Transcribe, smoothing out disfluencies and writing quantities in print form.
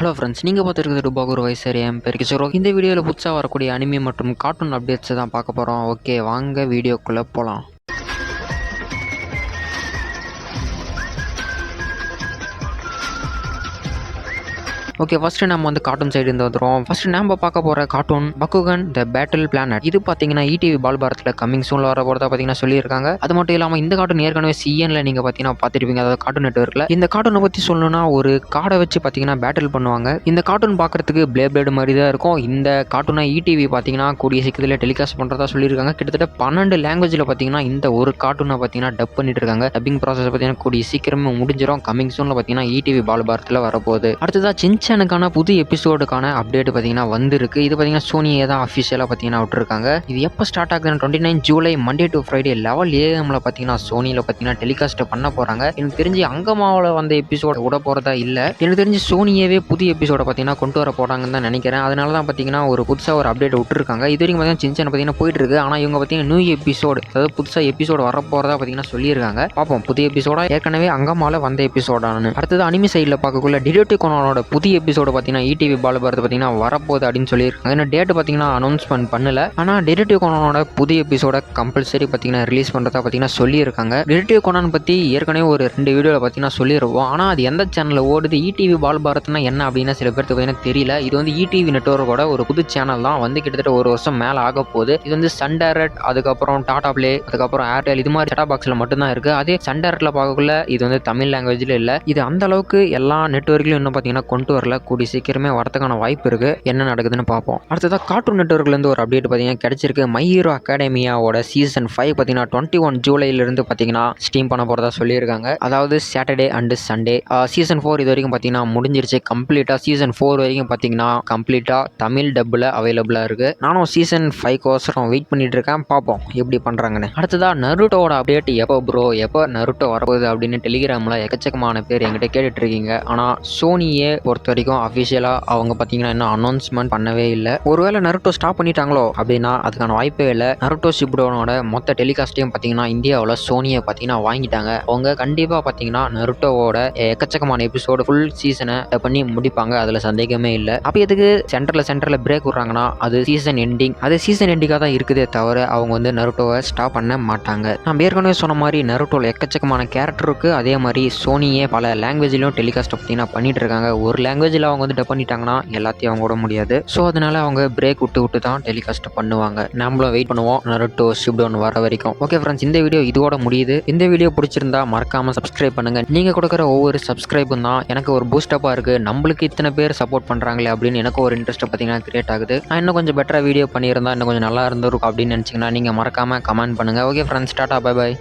Hello friends, நீங்கள் பார்த்துருக்கிறது டுபாகூர் வயசு என் பேர் கிஷோரோ. இந்த வீடியோவில் புதுசாக வரக்கூடிய அனிமே மற்றும் கார்ட்டூன் அப்டேட்ஸை தான் பார்க்க போகிறோம். ஓகே, வாங்க வீடியோக்குள்ளே போகலாம். ஓகே, ஃபஸ்ட்டு நம்ம கார்ட்டூன் சைடு இருந்து வந்துடும். ஃபஸ்ட்டு நம்ம பார்க்க போகிற கார்ட்டூன் பக்குகன் த பேட்டில் பிளானட். இது பார்த்தீங்கன்னா ETV பால் பாரத்தில் கம்மிங் சூனில் வர போகிறதா பார்த்தீங்கன்னா சொல்லியிருக்காங்க. அது மட்டும் இல்லாமல் இந்த கார்ட்டூன் ஏற்கனவே CNல நீங்கள் பார்த்தீங்கன்னா பார்த்துருப்பீங்க, அதாவது கார்ட்டூன் நெட்வொர்க்கில். இந்த கார்ட்டூனை பற்றி சொல்லணும்னா ஒரு கார்டை வச்சு பார்த்தீங்கன்னா பேட்டில் பண்ணுவாங்க. இந்த கார்ட்டூன் பார்க்குறதுக்கு பிளேட் மாதிரி தான் இருக்கும். இந்த கார்ட்டூனை ETV பார்த்தீங்கன்னா கூடிய சீக்கிரத்தில் டெலிகாஸ்ட் பண்ணுறதா சொல்லியிருக்காங்க. கிட்டத்தட்ட 12 லாங்குவேஜில் பார்த்தீங்கன்னா இந்த ஒரு கார்ட்டூனை பார்த்தீங்கன்னா டப் பண்ணிட்டு இருக்காங்க. டப்பிங் ப்ராசஸ் பார்த்தீங்கன்னா கூடிய சீக்கிரமே முடிஞ்சிடும். கம்மிங் சூனில் பார்த்தீங்கன்னா ETV பால் பாரத்தில் வரப்போகுது. அடுத்ததாக சின்சானுக்கான புது எபிசோடுக்கான அப்டேட் பார்த்தீங்கன்னா வந்திருக்கு. இது பார்த்தீங்கன்னா சோனியே தான் அஃபிஷியலாக பார்த்தீங்கன்னா விட்டுருக்காங்க. இது எப்போ ஸ்டார்ட் ஆகுதுன்னு 29 July Monday to Friday 11 AM பார்த்தீங்கன்னா சோனியில் பார்த்தீங்கன்னா டெலிகாஸ்ட் பண்ண போகிறாங்க. எனக்கு தெரிஞ்சு அங்கமாவில் வந்த எபிசோட விட போகிறதா இல்லை. எனக்கு தெரிஞ்சு சோனியவே புது எபிசோட பார்த்தீங்கன்னா கொண்டு வர போகிறாங்கன்னு தான் நினைக்கிறேன். அதனால தான் பார்த்தீங்கன்னா ஒரு புதுசாக ஒரு அப்டேட் விட்டுருக்காங்க. இது வரைக்கும் பார்த்தீங்கன்னா சின்சான் பார்த்தீங்கன்னா போயிட்டு இருக்கு. ஆனால் இவங்க பார்த்தீங்கன்னா நியூ எபிசோடு, அதாவது புதுசாக எபிசோடு வர போகிறதா பார்த்தீங்கன்னா சொல்லியிருக்காங்க. பார்ப்போம், புது எபிசோட ஏற்கனவே அங்கமாவில் வந்த எபிசோடானு. அடுத்தது அனிமி சைடில் பார்க்கக்குள்ள டிடெக்டிவ் கோனானோட புது எபிசோட பார்த்தீங்கன்னா ETV பால் பாரத் பார்த்தீங்கன்னா வரப்போகுது அப்படின்னு சொல்லியிருக்காங்க. இன்னும் டேட் பார்த்தீங்கன்னா அனௌன்ஸ்மெண்ட் பண்ணல. ஆனால் டிடெக்டிவ் கோனானோட புது எபிசோட கம்பல்சரி பார்த்தீங்கன்னா ரிலீஸ் பண்ணுறதா பார்த்தீங்கன்னா சொல்லியிருக்காங்க. டிடெக்டிவ் கோனான் பற்றி ஏற்கனவே ஒரு 2 வீடியோவில் பார்த்தீங்கன்னா சொல்லியிருப்போம். ஆனால் அது எந்த சேனலில் ஓடுது, ETV பால் பாரத்னா என்ன அப்படின்னா சில பேருக்கு பார்த்தீங்கன்னா தெரியல. இது ETV நெட்வொர்க்கோட ஒரு புது சேனல் தான். கிட்டத்தட்ட ஒரு வருஷம் மேலே ஆக போகுது. இது சன் டைரக்ட், அதுக்கப்புறம் டாடா பிளே, அதுக்கப்புறம் ஏர்டெல், இது மாதிரி செட்டாப் பாக்ஸில் மட்டும்தான் இருக்குது. அதே சன் டைரக்டில் பார்க்கக்குள்ள இது தமிழ் லாங்குவேஜில் இல்லை. இது அந்த அளவுக்கு எல்லா நெட்வொர்க்லையும் இன்னும் பார்த்தீங்கன்னா கொண்டு வரல. கூடி சீக்கிரமே வரதுக்கான வாய்ப்பு இருக்கு. என்ன நடக்குதுன்னு பார்ப்போம். அடுத்ததாக கார்ட்டூன் நெட்வொர்க்லேருந்து ஒரு அப்டேட் பார்த்தீங்கன்னா கிடைச்சிருக்கு. மை ஹீரோ அகாடமியாவோட சீசன் 5 பார்த்தீங்கன்னா 21 ஜூலைலேருந்து பார்த்தீங்கன்னா ஸ்டீம் பண்ண போகிறதா சொல்லியிருக்காங்க. அதாவது சாட்டர்டே அண்டு சண்டே. சீசன் 4 இது வரைக்கும் பார்த்தீங்கன்னா முடிஞ்சிருச்சு கம்ப்ளீட்டாக. சீசன் 4 வரைக்கும் பார்த்தீங்கன்னா கம்ப்ளீட்டாக தமிழ் டப்பில் அவைலபிளாக இருக்குது. நானும் சீசன் 5 வெயிட் பண்ணிட்டு இருக்கேன். பார்ப்போம் எப்படி பண்ணுறாங்கன்னு. அடுத்ததாக நருட்டோட அப்டேட் எப்போ நருட்டோ வரப்போகுது அப்படின்னு டெலிகிராமில் எக்கச்சக்கமான பேர் என்கிட்ட கேட்டுட்டு இருக்கீங்க. ஆனால் சோனியே பொறுத்த வரைக்கும் அஃபிஷியலாக அவங்க பார்த்தீங்கன்னா இன்னும் அனௌன்ஸ்மெண்ட் பண்ணவே இல்லை. ஒருவேளை நருட்டோ ஸ்டாப் பண்ணிட்டாங்களோ அப்படின்னா அதுக்கான வாய்ப்பே இல்லை. நருட்டோ ஷிப்புடோனோட மொத்த டெலிகாஸ்ட்டையும் பார்த்தீங்கன்னா இந்தியாவில் சோனியை பார்த்தீங்கன்னா வாங்கிட்டாங்க. அவங்க கண்டிப்பாக பார்த்தீங்கன்னா நருட்டோவோட எக்கச்சக்கமான எபிசோடு ஃபுல் சீசனை பண்ணி முடிப்பாங்க, அதில் சந்தேகமே இல்லை. அப்போ எதுக்கு சென்டரில் பிரேக் விட்றாங்கன்னா அது சீசன் எண்டிங்காக தான் இருக்குதே தவிர அவங்க நருட்டோவை ஸ்டாப் பண்ண மாட்டாங்க. நம்ம ஏற்கனவே சொன்ன மாதிரி நருட்டோவில் எக்கச்சக்கமான கேரக்டர் இருக்குது. அதே மாதிரி சோனியே பல லாங்குவேஜ்லையும் டெலிகாஸ்ட் பார்த்தீங்கன்னா பண்ணிட்டு இருக்காங்க. ஒரு லாங்குவேஜில் அவங்க டப் பண்ணிட்டாங்கன்னா எல்லாத்தையும் அவங்க விட முடியாது. ஸோ அதனால அவங்க பிரேக் விட்டு தான் டெலிகாஸ்ட் பண்ணுவாங்க. நம்மளும் வெயிட் பண்ணுவோம் நருட்டோ ஷிப்டோன் வர வரைக்கும். ஓகே ஃப்ரெண்ட்ஸ், இந்த வீடியோ இதோட முடியுது. இந்த வீடியோ பிடிச்சிருந்தா மறக்காம சப்ஸ்கிரைப் பண்ணுங்க. நீங்க கொடுக்குற ஒவ்வொரு சப்ஸ்கிரைபும் தான் எனக்கு ஒரு பூஸ்டப்பா இருக்கு. நம்மளுக்கு இத்தனை பேர் சப்போர்ட் பண்றாங்களே அப்படின்னு எனக்கு ஒரு இன்ட்ரெஸ்ட் பார்த்தீங்கன்னா கிரியேட் ஆகுது. நான் இன்னும் கொஞ்சம் பெட்டரா வீடியோ பண்ணியிருந்தா இன்னும் கொஞ்சம் நல்லா இருந்திருக்கும் அப்படின்னு நினைச்சீங்கன்னா நீங்க மறக்காம கமெண்ட் பண்ணுங்க. Okay friends, tata, bye by.